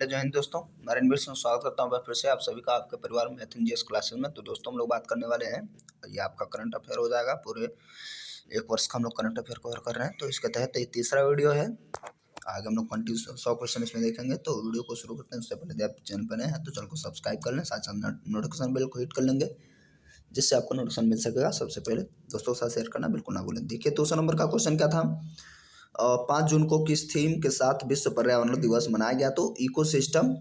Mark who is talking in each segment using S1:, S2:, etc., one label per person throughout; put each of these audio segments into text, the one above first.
S1: जय हिंद दोस्तों, मैं रणवीर सिंह स्वागत करता हूं फिर से आप सभी का आपके परिवार में मैथ जीएस क्लासेस में। तो दोस्तों हम लोग बात करने वाले हैं, ये आपका करंट अफेयर हो जाएगा। पूरे एक वर्ष का हम लोग करंट अफेयर कवर कर रहे हैं, तो इसके तहत ये तीसरा वीडियो है। आगे हम लोग 100 क्वेश्चन इसमें देखेंगे। तो वीडियो को शुरू करते हैं उससे पहले यदि आप चैनल पर नए हैं तो चैनल को सब्सक्राइब कर लें, साथ साथ नोटिफिकेशन बेल को हिट कर लेंगे, जिससे आपको नोटिफिकेशन मिल सकेगा। सबसे पहले दोस्तों के साथ शेयर करना बिल्कुल ना भूलें। देखिए दूसरा नंबर का क्वेश्चन क्या था, 5 जून को किस थीम के साथ विश्व पर्यावरण दिवस मनाया गया? तो इकोसिस्टम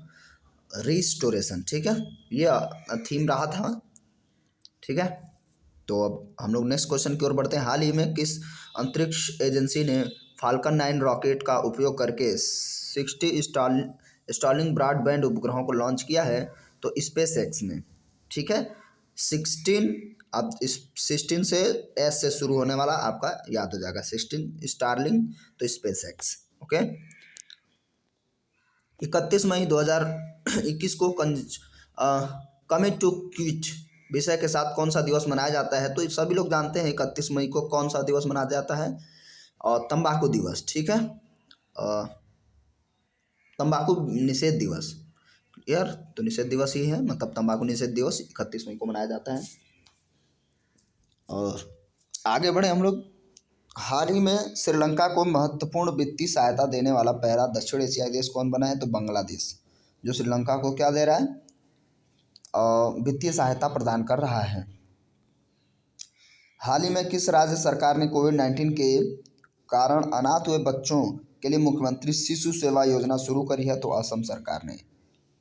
S1: रिस्टोरेशन। ठीक है, ये थीम रहा था। ठीक है, तो अब हम लोग नेक्स्ट क्वेश्चन की ओर बढ़ते हैं। हाल ही में किस अंतरिक्ष एजेंसी ने फाल्कन 9 रॉकेट का उपयोग करके 60 स्टार्लिंग ब्रॉडबैंड उपग्रहों को लॉन्च किया है? तो स्पेस एक्स ने। ठीक है, 16, अब इस 16 से एस से शुरू होने वाला आपका याद हो जाएगा, 16 स्टारलिंग तो स्पेस एक्स। ओके, 31 मई 2021 को कमिट टू क्विट विषय के साथ कौन सा दिवस मनाया जाता है? तो सभी लोग जानते हैं 31 मई को कौन सा दिवस मनाया जाता है, और तंबाकू दिवस। ठीक है, तंबाकू निषेध दिवस यार, तो निषेध दिवस ही है, मतलब तंबाकू निषेध दिवस 31 मई को मनाया जाता है। और आगे बढ़े हम लोग। हाल ही में श्रीलंका को महत्वपूर्ण वित्तीय सहायता देने वाला पहला दक्षिण एशियाई देश कौन बना है? तो बांग्लादेश, जो श्रीलंका को क्या दे रहा है? वित्तीय सहायता प्रदान कर रहा है। हाल ही में किस राज्य सरकार ने कोविड-19 के कारण अनाथ हुए बच्चों के लिए मुख्यमंत्री शिशु सेवा योजना शुरू करी है? तो असम सरकार ने।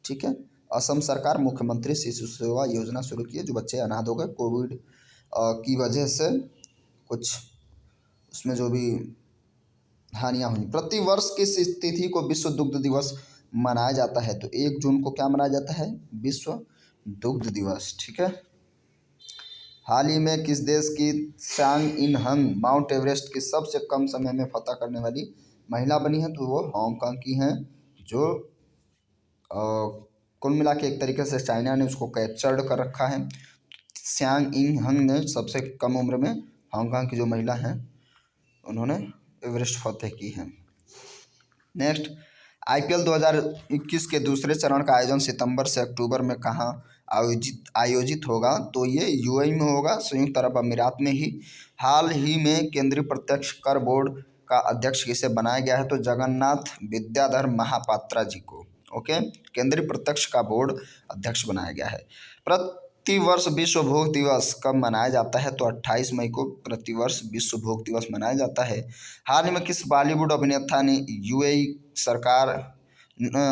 S1: ठीक है, असम सरकार मुख्यमंत्री शिशु सेवा योजना शुरू की है, जो बच्चे अनाथ हो गए कोविड की वजह से, कुछ उसमें जो भी हानियाँ हुई। प्रतिवर्ष किस तिथि को विश्व दुग्ध दिवस मनाया जाता है? तो 1 जून को क्या मनाया जाता है? विश्व दुग्ध दिवस। ठीक है, हाल ही में किस देश की त्सांग इन हंग माउंट एवरेस्ट की सबसे कम समय में फतह करने वाली महिला बनी है? तो वो हांगकांग की हैं, जो कुल मिला के एक तरीके से चाइना ने उसको कैप्चर्ड कर रखा है। त्सांग इन हंग ने सबसे कम उम्र में, हांगकांग की जो महिला हैं, उन्होंने एवरेस्ट फतेह की है। नेक्स्ट, आईपीएल 2021 के दूसरे चरण का आयोजन सितंबर से अक्टूबर में कहाँ आयोजित होगा? तो ये यूएई में होगा, संयुक्त अरब अमीरात में ही। हाल ही में केंद्रीय प्रत्यक्ष कर बोर्ड का अध्यक्ष किसे बनाया गया है? तो जगन्नाथ विद्याधर महापात्रा जी को। ओके, केंद्रीय प्रत्यक्ष का बोर्ड अध्यक्ष बनाया गया है। प्रतिवर्ष विश्व भोग दिवस कब मनाया जाता है? तो 28 मई को प्रतिवर्ष विश्व भोग दिवस मनाया जाता है। हाल ही में किस बॉलीवुड अभिनेता ने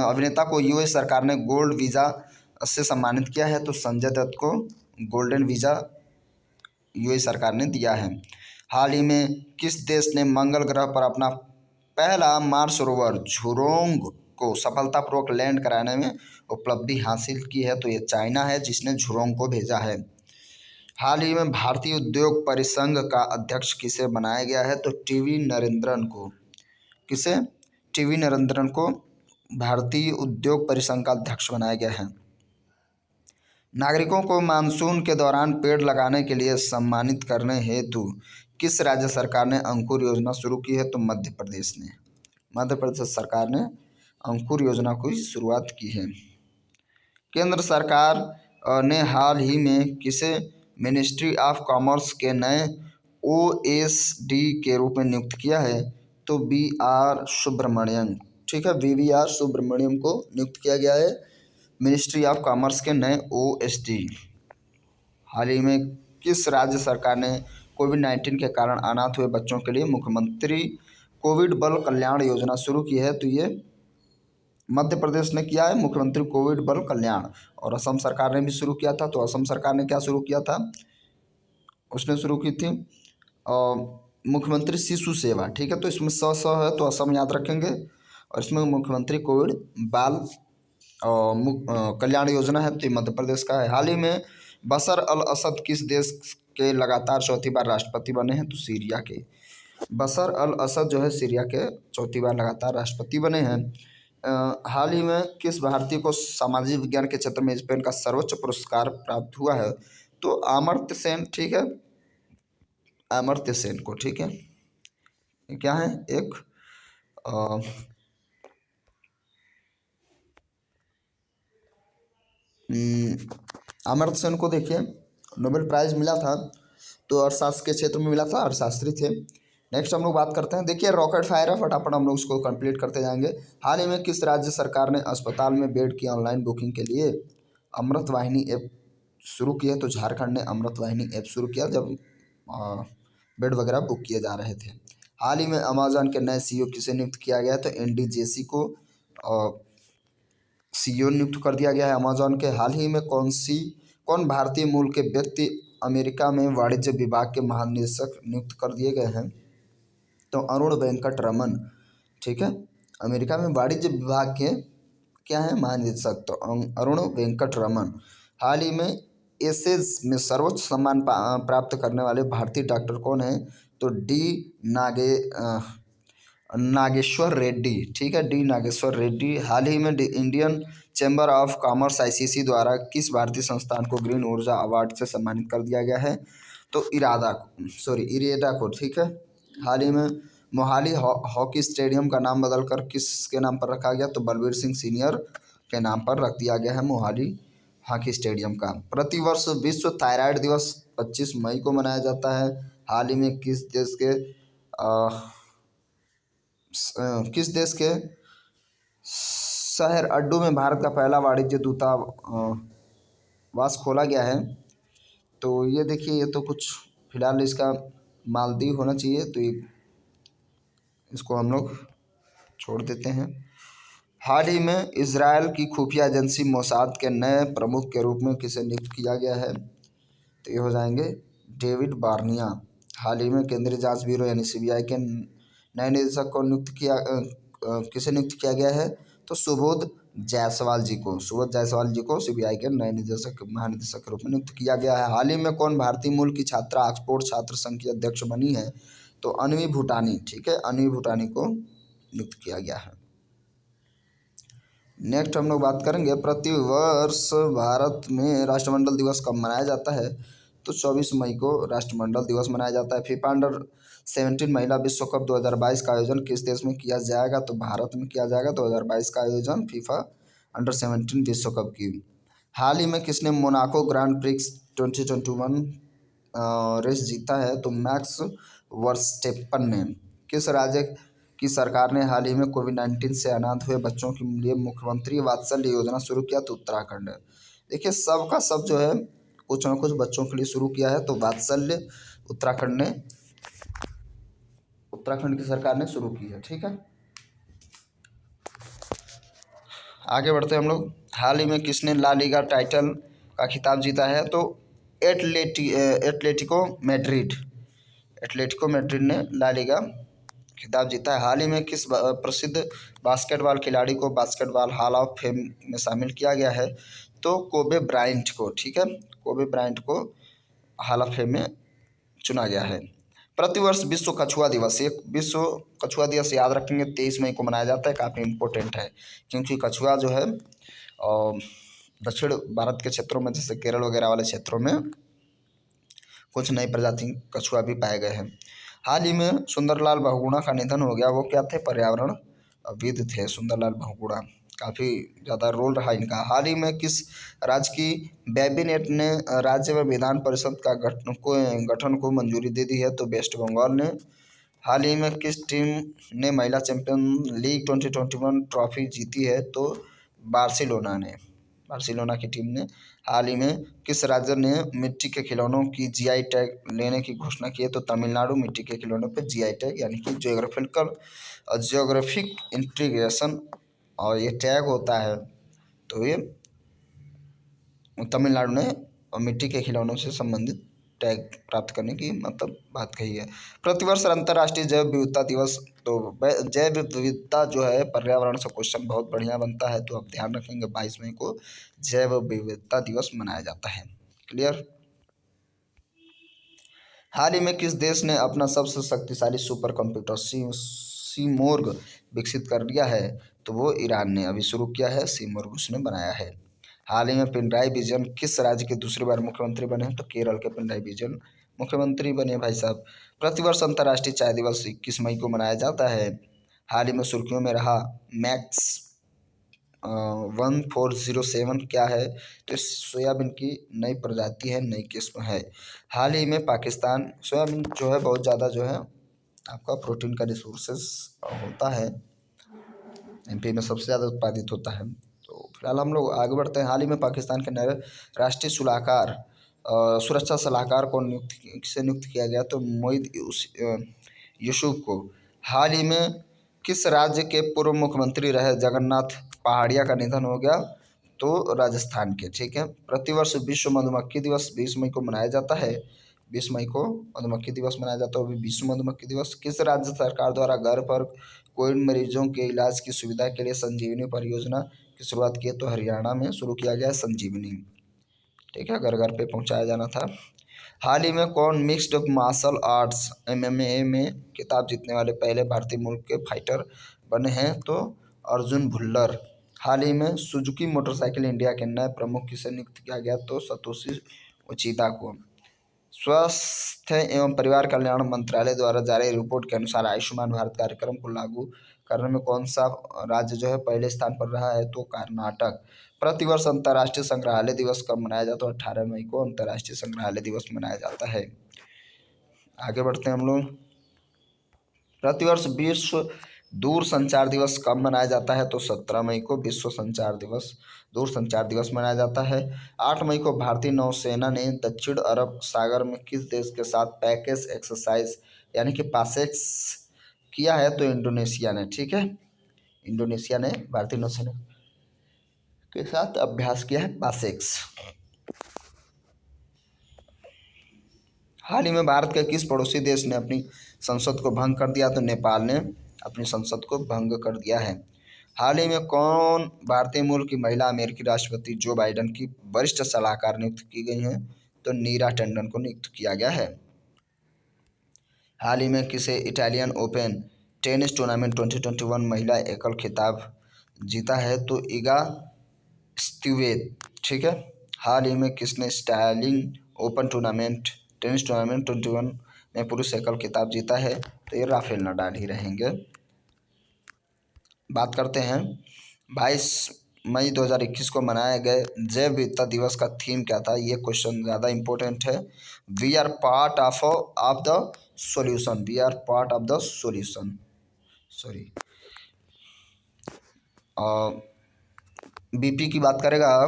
S1: अभिनेता को यूएई सरकार ने गोल्ड वीज़ा से सम्मानित किया है? तो संजय दत्त को गोल्डन वीज़ा यूएई सरकार ने दिया है। हाल ही में किस देश ने मंगल ग्रह पर अपना पहला मार्स रोवर झुरोंग को सफलतापूर्वक लैंड कराने में उपलब्धि हासिल की है? तो ये चाइना है, जिसने झुरोंग को भेजा है। हाल ही में भारतीय उद्योग परिसंघ का अध्यक्ष किसे बनाया गया है? तो टीवी नरेंद्रन को। किसे? टीवी नरेंद्रन को भारतीय उद्योग परिसंघ का अध्यक्ष बनाया गया है। नागरिकों को मानसून के दौरान पेड़ लगाने के लिए सम्मानित करने हेतु किस राज्य सरकार ने अंकुर योजना शुरू की है? तो मध्य प्रदेश ने। मध्य प्रदेश सरकार ने अंकुर योजना की शुरुआत की है। केंद्र सरकार ने हाल ही में किसे मिनिस्ट्री ऑफ कॉमर्स के नए ओएसडी के रूप में नियुक्त किया है? तो BR सुब्रमण्यम। ठीक है, BVR सुब्रमण्यम को नियुक्त किया गया है मिनिस्ट्री ऑफ कॉमर्स के नए ओएसडी। हाल ही में किस राज्य सरकार ने कोविड-19 के कारण अनाथ हुए बच्चों के लिए मुख्यमंत्री कोविड बल कल्याण योजना शुरू की है? तो ये मध्य प्रदेश ने किया है, मुख्यमंत्री कोविड बल कल्याण। और असम सरकार ने भी शुरू किया था। तो असम सरकार ने क्या शुरू किया था? उसने शुरू की थी मुख्यमंत्री शिशु सेवा। ठीक है, तो इसमें स है तो असम याद रखेंगे, और इसमें मुख्यमंत्री कोविड बाल कल्याण योजना है, तो मध्य प्रदेश का है। हाल ही में बशर अल असद किस देश के लगातार चौथी बार राष्ट्रपति बने हैं? तो सीरिया के। बशर अल असद जो है सीरिया के चौथी बार लगातार राष्ट्रपति बने हैं। हाल ही में किस भारतीय को सामाजिक विज्ञान के क्षेत्र में स्पेन का सर्वोच्च पुरस्कार प्राप्त हुआ है? तो अमर्त्य सेन। ठीक है, अमर्त्य सेन को। ठीक है, क्या है? एक अमर्त्य सेन को देखिए नोबेल प्राइज़ मिला था, तो अर्थशास्त्र के क्षेत्र में मिला था, अर्थशास्त्री थे। नेक्स्ट हम लोग बात करते हैं, देखिए रॉकेट फायर है, फटाफट हम लोग उसको कंप्लीट करते जाएंगे। हाल ही में किस राज्य सरकार ने अस्पताल में बेड की ऑनलाइन बुकिंग के लिए अमृत वाहिनी ऐप शुरू किया? तो झारखंड ने अमृत वाहिनी ऐप शुरू किया जब बेड वगैरह बुक किए जा रहे थे। हाल ही में अमेजॉन के नए सीईओ किसे नियुक्त किया गया है? तो एंडी जेसी को सीईओ नियुक्त कर दिया गया है अमेजॉन के। हाल ही में कौन भारतीय मूल के व्यक्ति अमेरिका में वाणिज्य विभाग के महानिदेशक नियुक्त कर दिए गए हैं? तो अरुण वेंकट रमन, ठीक है, अमेरिका में वाणिज्य विभाग के क्या है महानिदेशक, तो अरुण वेंकट रमन। हाल ही में एसेज में सर्वोच्च सम्मान प्राप्त करने वाले भारतीय डॉक्टर कौन है? तो नागेश्वर रेड्डी, ठीक है, डी नागेश्वर रेड्डी। हाल ही में Indian chamber of commerce ICC द्वारा किस भारतीय संस्थान को ग्रीन ऊर्जा अवार्ड से सम्मानित कर दिया गया है? तो इरेडा को, ठीक है। हाल ही में मोहाली हॉकी स्टेडियम का नाम बदलकर किसके नाम पर रखा गया? तो बलबीर सिंह सीनियर के नाम पर रख दिया गया है मोहाली हॉकी स्टेडियम का। प्रतिवर्ष विश्व थायराइड दिवस 25 मई को मनाया जाता है। हाल ही में किस देश के शहर अड्डू में भारत का पहला वाणिज्य दूतावास खोला गया है? तो ये देखिए, ये तो कुछ फिलहाल इसका मालदीव होना चाहिए, तो ये इसको हम लोग छोड़ देते हैं। हाल ही में इजराइल की खुफिया एजेंसी मोसाद के नए प्रमुख के रूप में किसे नियुक्त किया गया है? तो ये हो जाएंगे डेविड बार्निया। हाल ही में केंद्रीय जांच ब्यूरो यानी सीबीआई के नए निदेशक को किसे नियुक्त किया गया है? तो सुबोध जायसवाल जी को सीबीआई के नए महानिदेशक के रूप में नियुक्त किया गया है। हाल ही में कौन भारतीय मूल की छात्रा ऑक्सफोर्ड छात्र संघ की अध्यक्ष बनी है? तो अन्वी भूटानी, ठीक है, अन्वी भूटानी को नियुक्त किया गया है। नेक्स्ट हम लोग बात करेंगे, प्रतिवर्ष भारत में राष्ट्रमंडल दिवस कब मनाया जाता है? तो 24 मई को राष्ट्रमंडल दिवस मनाया जाता है। फीफा अंडर-17 महिला विश्व कप 2022 का आयोजन किस देश में किया जाएगा? तो भारत में किया जाएगा 2022 का आयोजन फीफा अंडर-17 विश्व कप की। हाल ही में किसने मोनाको ग्रांड प्रिक्स 2021 रेस जीता है? तो मैक्स वर्स्टेपन ने। किस राज्य की सरकार ने हाल ही में कोविड-19 से अनाथ हुए बच्चों के लिए मुख्यमंत्री वात्सल्य योजना शुरू किया? तो उत्तराखंड। देखिए सबका सब जो है कुछ ना कुछ बच्चों के लिए शुरू किया है, तो वात्सल्य उत्तराखंड की सरकार ने शुरू की है, ठीक है। आगे बढ़ते हैं हम लोग। हाल ही में किसने ला लीगा टाइटल का खिताब जीता है? तो एटलेटिको मैड्रिड ने ला लीगा खिताब जीता है। हाल ही में किस प्रसिद्ध बास्केटबॉल खिलाड़ी को बास्केटबॉल हॉल ऑफ फेम में शामिल किया गया है? तो कोबे ब्रायंट को, ठीक है, कोबे ब्रायंट को हॉल ऑफ फेम में चुना गया है। प्रतिवर्ष विश्व कछुआ दिवस याद रखेंगे 23 मई को मनाया जाता है। काफ़ी इम्पोर्टेंट है क्योंकि कछुआ जो है दक्षिण भारत के क्षेत्रों में जैसे केरल वगैरह वाले क्षेत्रों में कुछ नई प्रजाति कछुआ भी पाए गए हैं। हाल ही में सुंदरलाल बहुगुणा का निधन हो गया। वो क्या थे? पर्यावरणविद थे सुंदरलाल बहुगुणा। काफ़ी ज़्यादा रोल रहा इनका। हाल ही में किस राज्य की कैबिनेट ने राज्य में विधान परिषद का गठन को मंजूरी दे दी है? तो वेस्ट बंगाल ने। हाल ही में किस टीम ने महिला चैंपियन लीग 2021 ट्रॉफी जीती है? तो बार्सिलोना की टीम ने। हाल ही में किस राज्य ने मिट्टी के खिलौनों की जीआई टैग लेने की घोषणा की है? तो तमिलनाडु मिट्टी के खिलौनों पे जीआई टैग यानी कि जियोग्राफिक इंटीग्रेशन और ये टैग होता है, तो ये तमिलनाडु ने मिट्टी के खिलौनों से संबंधित टैग प्राप्त करने की बात कही है। प्रतिवर्ष अंतर्राष्ट्रीय जैव विविधता दिवस, तो जैव विविधता जो है पर्यावरण से क्वेश्चन बहुत बढ़िया बनता है, तो आप ध्यान रखेंगे 22 मई को जैव विविधता दिवस मनाया जाता है। क्लियर। हाल ही में किस देश ने अपना सबसे शक्तिशाली सुपर कंप्यूटर सीमोर्ग विकसित कर लिया है? तो वो ईरान ने अभी शुरू किया है, सीमोर्ग उसने बनाया है। हाल ही में पिनराई विजयन किस राज्य के दूसरी बार मुख्यमंत्री बने हैं? तो केरल के पिनराई विजयन मुख्यमंत्री बने भाई साहब। प्रतिवर्ष अंतर्राष्ट्रीय चाय दिवस 21 मई को मनाया जाता है। हाल ही में सुर्खियों में रहा मैक्स 1407 क्या है? तो सोयाबीन की नई प्रजाति है, नई किस्म है। हाल ही में पाकिस्तान, सोयाबीन जो है बहुत ज़्यादा जो है आपका प्रोटीन का रिसोर्सेस होता है, एमपी में सबसे ज़्यादा उत्पादित होता है। तो फिलहाल हम लोग आगे बढ़ते हैं। हाल ही में पाकिस्तान के नए राष्ट्रीय सुरक्षा सलाहकार को नियुक्त किया गया, तो मोईद यूसुफ को। हाल ही में किस राज्य के पूर्व मुख्यमंत्री रहे जगन्नाथ पहाड़िया का निधन हो गया? तो राजस्थान के। ठीक है। प्रतिवर्ष विश्व मधुमक्खी दिवस 20 मई को मनाया जाता है। 20 मई को मधुमक्खी दिवस मनाया जाता है। विश्व मधुमक्खी दिवस किस राज्य सरकार द्वारा घर पर कोविड मरीजों के इलाज की सुविधा के लिए संजीवनी परियोजना की शुरुआत की है? तो हरियाणा में शुरू किया गया संजीवनी। ठीक है, घर घर पे पहुंचाया जाना था। हाल ही में कौन मिक्स्ड मार्शल आर्ट्स एमएमए में खिताब जीतने वाले पहले भारतीय मूल के फाइटर बने हैं? तो अर्जुन भुल्लर। हाल ही में सुजुकी मोटरसाइकिल इंडिया के नए प्रमुख किसे नियुक्त किया गया? तो सतोशी उचिता को। स्वास्थ्य एवं परिवार कल्याण मंत्रालय द्वारा जारी रिपोर्ट के अनुसार आयुष्मान भारत कार्यक्रम को लागू करने में कौन सा राज्य जो है पहले स्थान पर रहा है? तो कर्नाटक। प्रतिवर्ष अंतर्राष्ट्रीय संग्रहालय दिवस कब मनाया जाता है? 18 मई को अंतर्राष्ट्रीय संग्रहालय दिवस मनाया जाता है। आगे बढ़ते हैं हम लोग। प्रतिवर्ष विश्व दूर संचार दिवस कब मनाया जाता है? तो 17 मई को विश्व संचार दिवस, दूर संचार दिवस मनाया जाता है। 8 मई को भारतीय नौसेना ने दक्षिण अरब सागर में किस देश के साथ पैकेज एक्सरसाइज यानी कि पासेक्स किया है? तो इंडोनेशिया ने। ठीक है, इंडोनेशिया ने भारतीय नौसेना के साथ अभ्यास किया है, पासेक्स। हाल ही में भारत के किस पड़ोसी देश ने अपनी संसद को भंग कर दिया? तो नेपाल ने अपनी संसद को भंग कर दिया है। हाल ही में कौन भारतीय मूल की महिला अमेरिकी राष्ट्रपति जो बाइडेन की वरिष्ठ सलाहकार नियुक्त की गई हैं? तो नीरा टंडन को नियुक्त किया गया है। हाल ही में किसे इटालियन ओपन टेनिस टूर्नामेंट 2021 महिला एकल खिताब जीता है? तो इगा स्टीवेट। ठीक है। हाल ही में किसने स्टाइलिंग ओपन टेनिस टूर्नामेंट 21 में पुरुष एकल खिताब जीता है? तो ये राफेल नडाल ही रहेंगे। बात करते हैं 22 मई 2021 को मनाए गए जैव विविधता दिवस का थीम क्या था? ये क्वेश्चन ज़्यादा इम्पोर्टेंट है। We are part of the solution. We are part of the solution, sorry. BP की बात करेगा।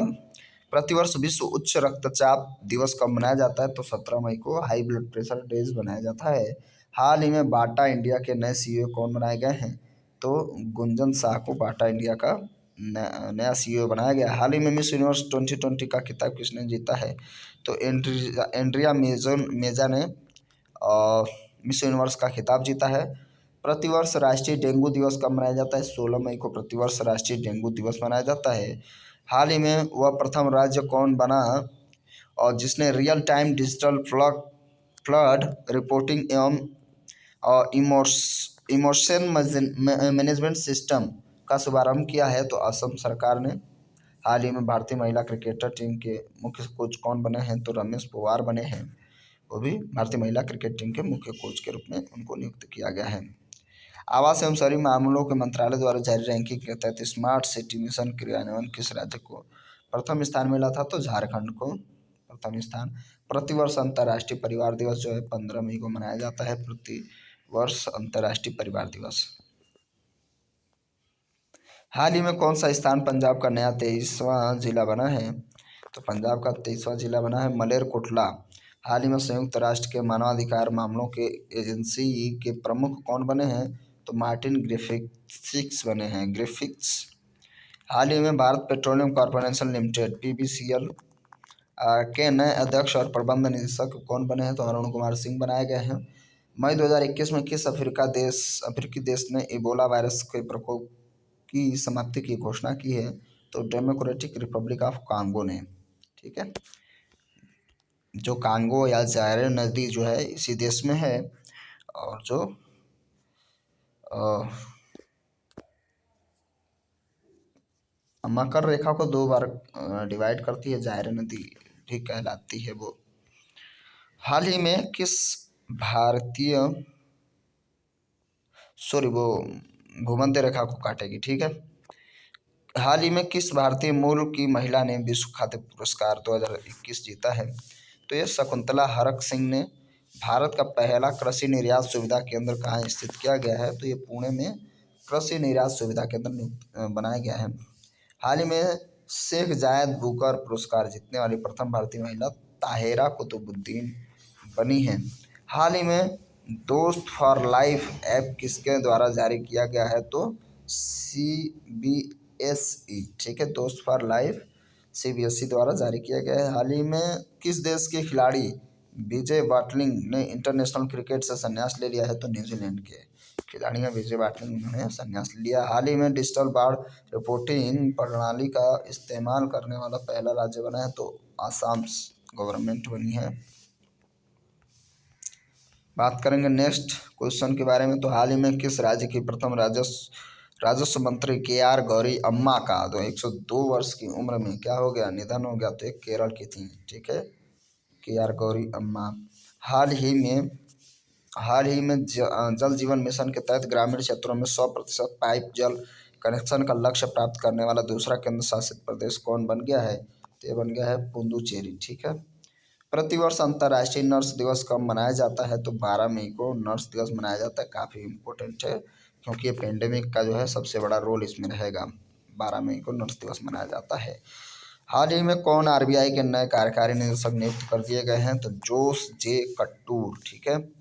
S1: प्रतिवर्ष विश्व उच्च रक्तचाप दिवस कब मनाया जाता है? तो 17 मई को हाई ब्लड प्रेशर डेज मनाया जाता है। हाल ही में बाटा इंडिया के नए सीईओ कौन बनाए गए हैं? तो गुंजन शाह को बाटा इंडिया का नया सीईओ बनाया गया। हाल ही में मिस यूनिवर्स 2020 का खिताब किसने जीता है? तो एंड्रिया मेजा ने मिस यूनिवर्स का खिताब जीता है। प्रतिवर्ष राष्ट्रीय डेंगू दिवस कब मनाया जाता है? 16 मई को प्रतिवर्ष राष्ट्रीय डेंगू दिवस मनाया जाता है। हाल ही में वह प्रथम राज्य कौन बना और जिसने real time digital flood reporting एवं इमोशन मैनेजमेंट सिस्टम का शुभारंभ किया है? तो असम सरकार ने। हाल ही में भारतीय महिला क्रिकेटर टीम के मुख्य कोच कौन बने हैं? तो रमेश पवार बने हैं। वो भी भारतीय महिला क्रिकेट टीम के मुख्य कोच के रूप में उनको नियुक्त किया गया है। आवास एवं शहरी मामलों के मंत्रालय द्वारा जारी रैंकिंग के तहत स्मार्ट सिटी मिशन क्रियान्वयन किस राज्य को प्रथम स्थान मिला था? तो झारखंड को प्रथम स्थान। प्रतिवर्ष अंतर्राष्ट्रीय परिवार दिवस जो है 15 मई को मनाया जाता है। प्रतिवर्ष अंतर्राष्ट्रीय परिवार दिवस। हाल ही में कौन सा स्थान पंजाब का नया 23वां जिला बना है? तो पंजाब का 23वां जिला बना है मलेरकोटला। हाल ही में संयुक्त राष्ट्र के मानवाधिकार मामलों के एजेंसी के प्रमुख कौन बने हैं? तो मार्टिन ग्रिफिथ्स बने हैं, ग्रिफिथ्स। हाल ही में भारत पेट्रोलियम कॉर्पोरेशन लिमिटेड पीपीसीएल के नए अध्यक्ष और प्रबंध निदेशक कौन बने हैं? तो अरुण कुमार सिंह बनाए गए हैं। मई 2021 में किस अफ्रीकी देश ने इबोला वायरस के प्रकोप की समाप्ति की घोषणा की है? तो डेमोक्रेटिक रिपब्लिक ऑफ कांगो ने। ठीक है, जो कांगो या जायरे नदी जो है इसी देश में है, और जो मकर रेखा को 2 बार डिवाइड करती है, जायरे नदी भी कहलाती है वो। हाल ही में किस भारतीय वो भूमध्य रेखा को काटेगी? ठीक है, हाल ही में किस भारतीय मूल की महिला ने विश्व खाद्य पुरस्कार 2021 जीता है? तो ये शकुंतला हरक सिंह ने। भारत का पहला कृषि निर्यात सुविधा केंद्र कहाँ स्थित किया गया है? तो ये पुणे में कृषि निर्यात सुविधा केंद्र बनाया गया है। हाल ही में शेख जायद बुकर पुरस्कार जीतने वाली प्रथम भारतीय महिला ताहेरा कुतुबुद्दीन बनी हैं। हाल ही में दोस्त फॉर लाइफ ऐप किसके द्वारा जारी किया गया है? तो CBSE, ठीक है, दोस्त फॉर लाइफ CBSE द्वारा जारी किया गया है। हाल ही में किस देश के खिलाड़ी विजय वाटलिंग ने इंटरनेशनल क्रिकेट से संन्यास ले लिया है? तो न्यूजीलैंड के खिलाड़ी हैं विजय वाटलिंग ने संन्यास लिया। हाल ही में डिजिटल बाढ़ रिपोर्टिंग प्रणाली का इस्तेमाल करने वाला पहला राज्य बना है? तो आसाम गवर्नमेंट बनी है। बात करेंगे नेक्स्ट क्वेश्चन के बारे में। तो हाल ही में किस राज्य की प्रथम राजस्व मंत्री KR गौरी अम्मा का 102 वर्ष की उम्र में क्या हो गया? निधन हो गया। तो एक केरल की थी, ठीक है, KR गौरी अम्मा। हाल ही में जल जीवन मिशन के तहत ग्रामीण क्षेत्रों में 100% पाइप जल कनेक्शन का लक्ष्य प्राप्त करने वाला दूसरा केंद्र शासित प्रदेश कौन बन गया है? तो ये बन गया है पुडुचेरी, ठीक है। प्रतिवर्ष अंतर्राष्ट्रीय नर्स दिवस कब मनाया जाता है? तो 12 मई को नर्स दिवस मनाया जाता है। काफ़ी इम्पोर्टेंट है क्योंकि ये पेंडेमिक का जो है सबसे बड़ा रोल इसमें रहेगा। 12 मई को नर्स दिवस मनाया जाता है। हाल ही में कौन RBI के नए कार्यकारी निदेशक नियुक्त कर दिए गए हैं? तो जोस जे कट्टूर, ठीक है,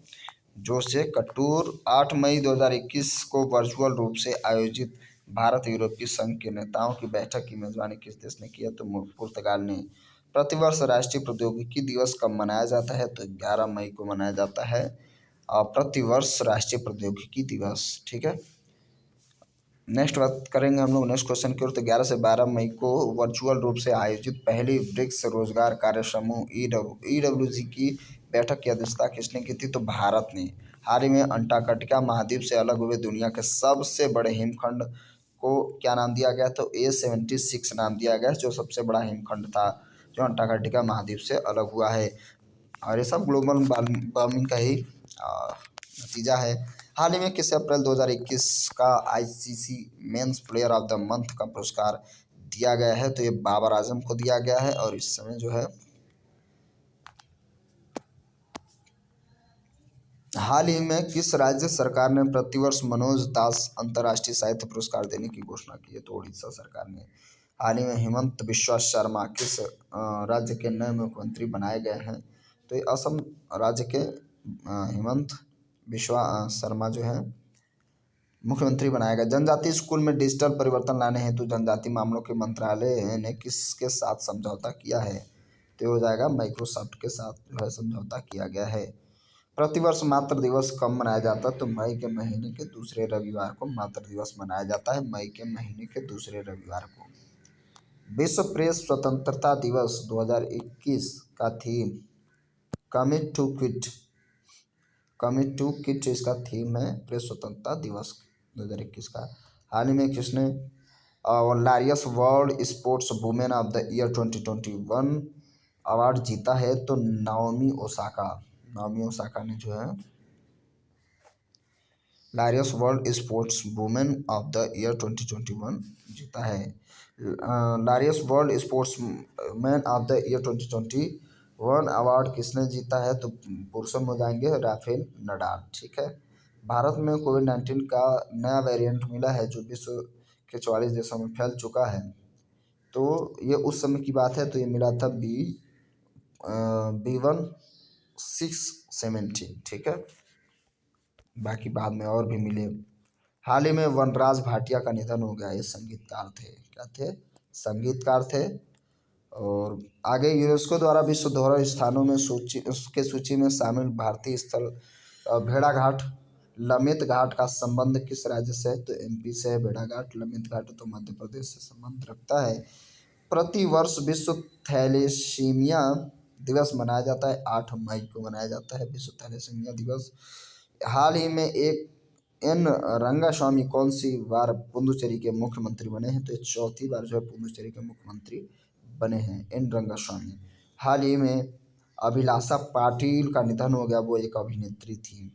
S1: जोस जे कट्टूर। 8 मई 2021 को वर्चुअल रूप से आयोजित भारत यूरोपीय संघ के नेताओं की बैठक की मेजबानी किस देश ने की है? तो पुर्तगाल ने। प्रतिवर्ष राष्ट्रीय प्रौद्योगिकी दिवस कब मनाया जाता है? तो 11 मई को मनाया जाता है प्रतिवर्ष राष्ट्रीय प्रौद्योगिकी दिवस, ठीक है। नेक्स्ट बात करेंगे हम लोग नेक्स्ट क्वेश्चन की ओर। तो 11 से 12 मई को वर्चुअल रूप से आयोजित पहली ब्रिक्स रोजगार कार्य समूह EWG की बैठक की अध्यक्षता किसने की थी? तो भारत ने। हाल ही में अंटार्कटिका महाद्वीप से अलग हुए दुनिया के सबसे बड़े हिमखंड को क्या नाम दिया गया? तो A76 नाम दिया गया, जो सबसे बड़ा हिमखंड था जो अंटार्कटिका महाद्वीप से अलग हुआ है। और ये सब ग्लोबल वार्मिंग का ही नतीजा है। हाल ही में किस अप्रैल 2021 का ICC men's player of the month का पुरस्कार दिया गया है? तो ये बाबर आजम को दिया गया है। और इस समय जो है हाल ही में किस राज्य सरकार ने प्रतिवर्ष मनोज दास अंतर्राष्ट्रीय साहित्य पुरस्कार देने की घोषणा की है? तो उड़ीसा सरकार ने। हाल ही में हिमंत बिश्वा शर्मा किस राज्य के नए मुख्यमंत्री बनाए गए हैं? तो ये असम राज्य के हिमंत बिश्वा शर्मा जो है मुख्यमंत्री बनाया गया। जनजातीय स्कूल में डिजिटल परिवर्तन लाने हेतु जनजातीय मामलों के मंत्रालय ने किसके साथ समझौता किया है? तो हो जाएगा माइक्रोसॉफ्ट के साथ जो है समझौता किया गया है। प्रतिवर्ष मातृ दिवस कब मनाया जाता है? तो मई के महीने के दूसरे रविवार को मातृ दिवस मनाया जाता है, मई के महीने के दूसरे रविवार को। विश्व प्रेस स्वतंत्रता दिवस 2021 का थीम कमिट टू किट इसका थीम है, प्रेस स्वतंत्रता दिवस 2021 का। हाल ही में किसने Laureus world sports women of the year 2021 award जीता है? तो नाओमी ओसाका ने जो है Laureus world sports women of the year 2021 जीता है। Laureus world sports man of the year 2021 award किसने जीता है? तो पुरुषों में जाएंगे राफेल नडाल, ठीक है। भारत में कोविड-19 का नया वेरिएंट मिला है जो विश्व के 44 देशों में फैल चुका है। तो ये उस समय की बात है, तो ये मिला था B1617, ठीक है। बाकी बाद में और भी मिले। हाल ही में वनराज भाटिया का निधन हो गया। ये संगीतकार थे, क्या थे? संगीतकार थे। और आगे यूनेस्को द्वारा विश्व धरोहर स्थानों में सूची में शामिल भारतीय स्थल भेड़ाघाट लमित घाट का संबंध किस राज्य से है? तो MP से है भेड़ाघाट। लमित घाट तो मध्य प्रदेश से संबंध रखता है। प्रतिवर्ष विश्व थैलेसीमिया दिवस मनाया जाता है, 8 मई को मनाया जाता है विश्व थैलेसीमिया दिवस। हाल ही में N रंगास्वामी कौन सी बार पुडुचेरी के मुख्यमंत्री बने हैं? तो ये चौथी बार जो है पुडुचेरी के मुख्यमंत्री बने हैं N रंगास्वामी। हाल ही में अभिलाषा पाटिल का निधन हो गया, वो एक अभिनेत्री थी।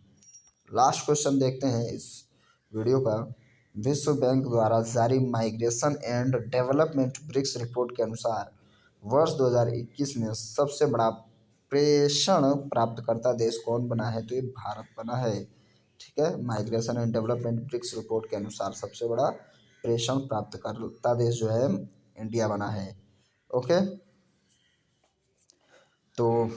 S1: लास्ट क्वेश्चन देखते हैं इस वीडियो का। विश्व बैंक द्वारा जारी migration and development BRICS report के अनुसार वर्ष 2021 में सबसे बड़ा प्रेषण प्राप्तकर्ता देश कौन बना है? तो ये भारत बना है। ठीक है, migration and development BRICS report के अनुसार सबसे बड़ा प्रेषण प्राप्तकर्ता देश जो है इंडिया बना है। ओके, तो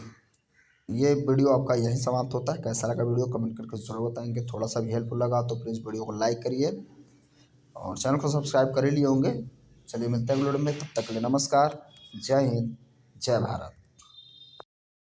S1: ये वीडियो आपका यहीं समाप्त होता है। कैसा लगा वीडियो कमेंट करके जरूर बताएंगे। थोड़ा सा भी हेल्पफुल लगा तो प्लीज़ वीडियो को लाइक करिए और चैनल को सब्सक्राइब कर ही लिए होंगे। चलिए मिलते हैं वीडियो में, तब तक के लिए नमस्कार, जय हिंद, जय भारत।